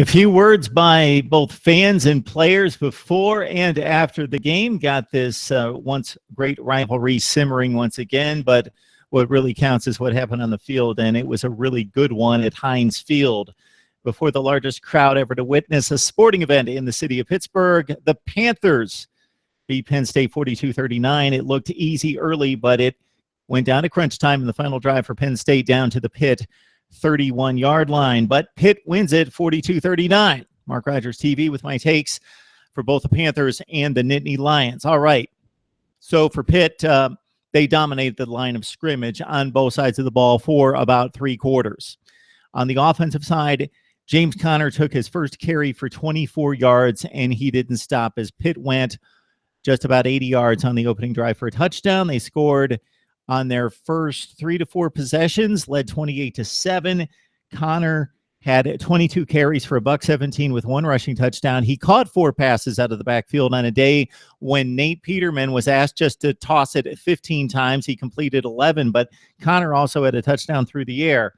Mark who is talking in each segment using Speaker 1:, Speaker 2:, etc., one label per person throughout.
Speaker 1: A few words by both fans and players before and after the game. Got this once great rivalry simmering once again, but what really counts is what happened on the field, and it was a really good one at Heinz Field. Before the largest crowd ever to witness a sporting event in the city of Pittsburgh, the Panthers beat Penn State 42-39. It looked easy early, but it went down to crunch time in the final drive for Penn State down to the Pitt 31-yard line, but Pitt wins it 42-39. Mark Rogers TV with my takes for both the Panthers and the Nittany Lions. All right, so for Pitt, they dominated the line of scrimmage on both sides of the ball for about 3 quarters. On the offensive side, James Conner took his first carry for 24 yards, and he didn't stop as Pitt went just about 80 yards on the opening drive for a touchdown. They scored on their first 3 to 4 possessions, led 28-7. Conner had 22 carries for $117 with 1 rushing touchdown. He caught 4 passes out of the backfield on a day when Nate Peterman was asked just to toss it 15 times. He completed 11, but Conner also had a touchdown through the air.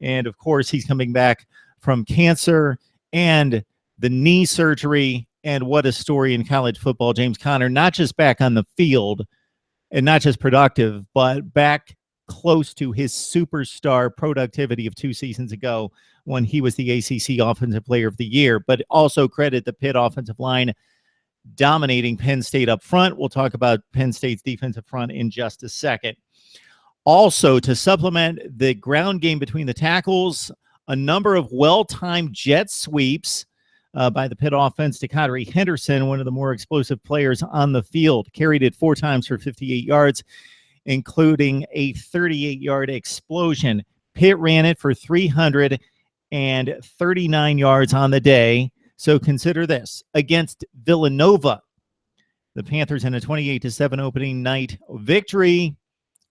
Speaker 1: And, of course, he's coming back from cancer and the knee surgery. And what a story in college football. James Conner, not just back on the field, and not just productive, but back close to his superstar productivity of 2 seasons ago when he was the ACC Offensive Player of the Year. But also credit the Pitt offensive line dominating Penn State up front. We'll talk about Penn State's defensive front in just a second. Also, to supplement the ground game between the tackles, a number of well-timed jet sweeps by the Pitt offense to Kadri Henderson, one of the more explosive players on the field. Carried it 4 times for 58 yards, including a 38-yard explosion. Pitt ran it for 339 yards on the day. So consider this. Against Villanova, the Panthers in a 28-7 opening night victory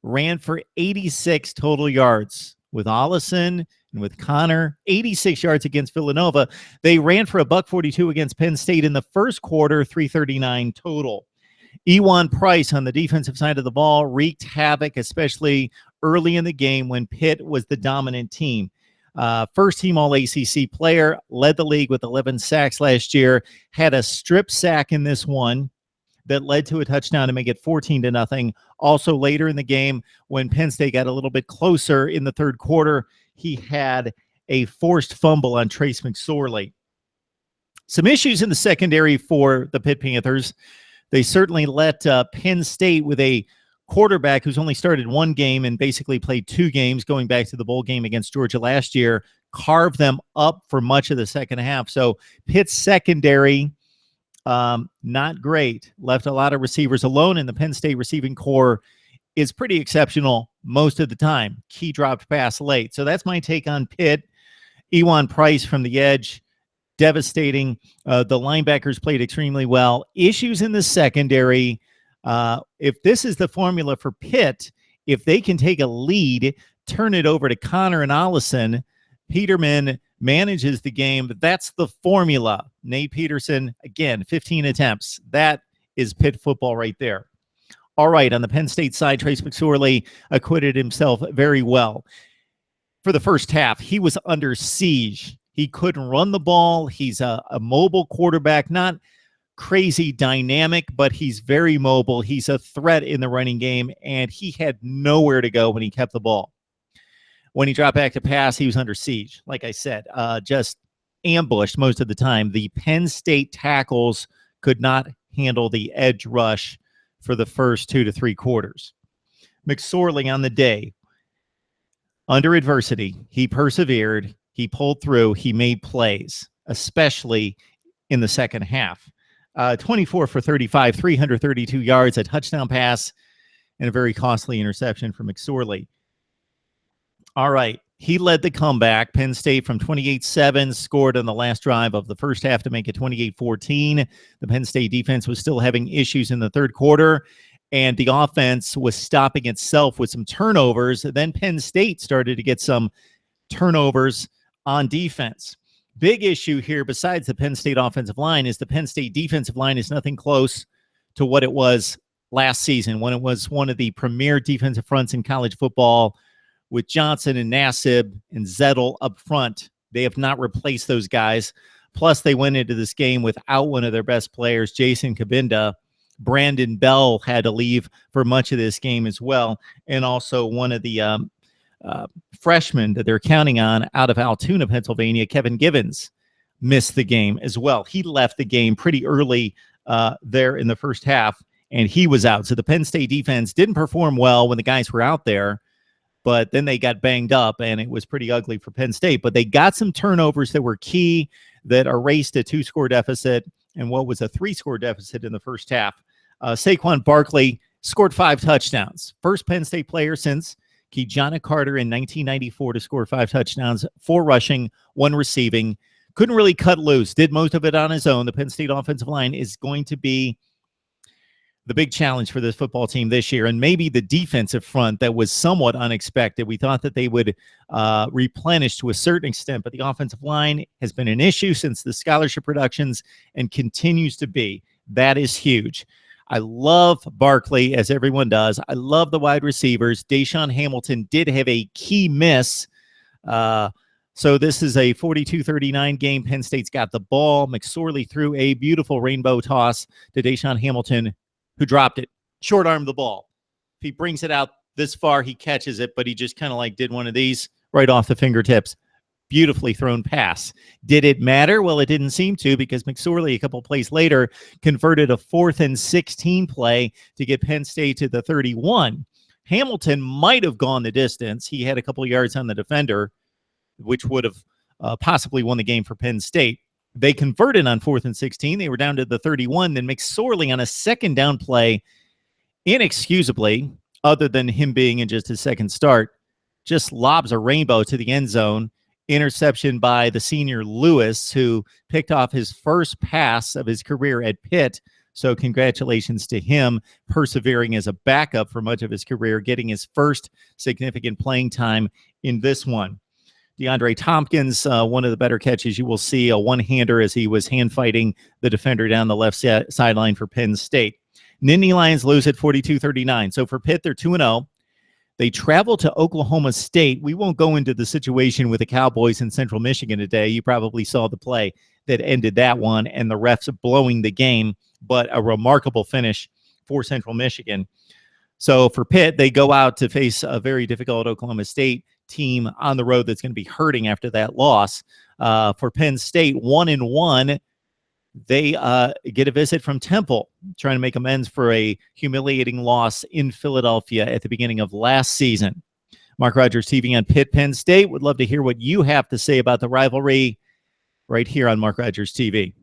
Speaker 1: ran for 86 total yards. With Allison and with Conner, 86 yards against Villanova. They ran for $142 against Penn State in the first quarter, 339 total. Ewan Price on the defensive side of the ball wreaked havoc, especially early in the game when Pitt was the dominant team. First team All-ACC player, led the league with 11 sacks last year, had a strip sack in this one that led to a touchdown to make it 14-0. Also later in the game, when Penn State got a little bit closer in the third quarter, he had a forced fumble on Trace McSorley. Some issues in the secondary for the Pitt Panthers. They certainly let Penn State, with a quarterback who's only started 1 game and basically played 2 games, going back to the bowl game against Georgia last year, carve them up for much of the second half. So Pitt's secondary, not great. Left a lot of receivers alone, and the Penn State receiving core is pretty exceptional most of the time. Key dropped pass late. So that's my take on Pitt. Ewan Price from the edge, devastating. The linebackers played extremely well. Issues in the secondary. If this is the formula for Pitt, if they can take a lead, turn it over to Conner and Allison, Peterman manages the game. That's the formula. Nate Peterson, again, 15 attempts. That is Pitt football right there. All right, on the Penn State side, Trace McSorley acquitted himself very well. For the first half, he was under siege. He couldn't run the ball. He's a mobile quarterback, not crazy dynamic, but he's very mobile. He's a threat in the running game, and he had nowhere to go when he kept the ball. When he dropped back to pass, he was under siege. Like I said, just ambushed most of the time. The Penn State tackles could not handle the edge rush for the first 2 to 3 quarters. McSorley on the day, under adversity, he persevered, he pulled through, he made plays, especially in the second half. 24 for 35, 332 yards, a touchdown pass, and a very costly interception for McSorley. All right, he led the comeback. Penn State from 28-7 scored on the last drive of the first half to make it 28-14. The Penn State defense was still having issues in the third quarter, and the offense was stopping itself with some turnovers. Then Penn State started to get some turnovers on defense. Big issue here, besides the Penn State offensive line, is the Penn State defensive line is nothing close to what it was last season, when it was one of the premier defensive fronts in college football, with Johnson and Nassib and Zettel up front. They have not replaced those guys. Plus, they went into this game without one of their best players, Jason Kabinda. Brandon Bell had to leave for much of this game as well. And also one of the freshmen that they're counting on out of Altoona, Pennsylvania, Kevin Givens, missed the game as well. He left the game pretty early there in the first half, and he was out. So the Penn State defense didn't perform well when the guys were out there, but then they got banged up, and it was pretty ugly for Penn State. But they got some turnovers that were key that erased a 2-score deficit and what was a 3-score deficit in the first half. Saquon Barkley scored 5 touchdowns. First Penn State player since Kejana Carter in 1994 to score 5 touchdowns, 4 rushing, 1 receiving. Couldn't really cut loose, did most of it on his own. The Penn State offensive line is going to be the big challenge for this football team this year, and maybe the defensive front that was somewhat unexpected. We thought that they would replenish to a certain extent, but the offensive line has been an issue since the scholarship productions and continues to be. That is huge. I love Barkley, as everyone does. I love the wide receivers. Deshaun Hamilton did have a key miss. So this is a 42-39 game. Penn State's got the ball. McSorley threw a beautiful rainbow toss to Deshaun Hamilton, who dropped it, short-armed the ball. If he brings it out this far, he catches it, but he just kind of like did one of these right off the fingertips. Beautifully thrown pass. Did it matter? Well, it didn't seem to, because McSorley a couple plays later converted a 4th and 16 play to get Penn State to the 31. Hamilton might have gone the distance. He had a couple yards on the defender, which would have possibly won the game for Penn State. They converted on 4th and 16. They were down to the 31. Then McSorley on a second down play, inexcusably, other than him being in just his second start, just lobs a rainbow to the end zone. Interception by the senior Lewis, who picked off his first pass of his career at Pitt. So congratulations to him, persevering as a backup for much of his career, getting his first significant playing time in this one. DeAndre Tompkins, one of the better catches you will see, a one-hander as he was hand-fighting the defender down the left sideline for Penn State. Nittany Lions lose at 42-39. So for Pitt, they're 2-0. They travel to Oklahoma State. We won't go into the situation with the Cowboys in Central Michigan today. You probably saw the play that ended that one and the refs blowing the game, but a remarkable finish for Central Michigan. So for Pitt, they go out to face a very difficult Oklahoma State team on the road that's going to be hurting after that loss. For Penn State, 1-1. They get a visit from Temple, trying to make amends for a humiliating loss in Philadelphia at the beginning of last season. Mark Rogers TV on Pitt, Penn State. Would love to hear what you have to say about the rivalry right here on Mark Rogers TV.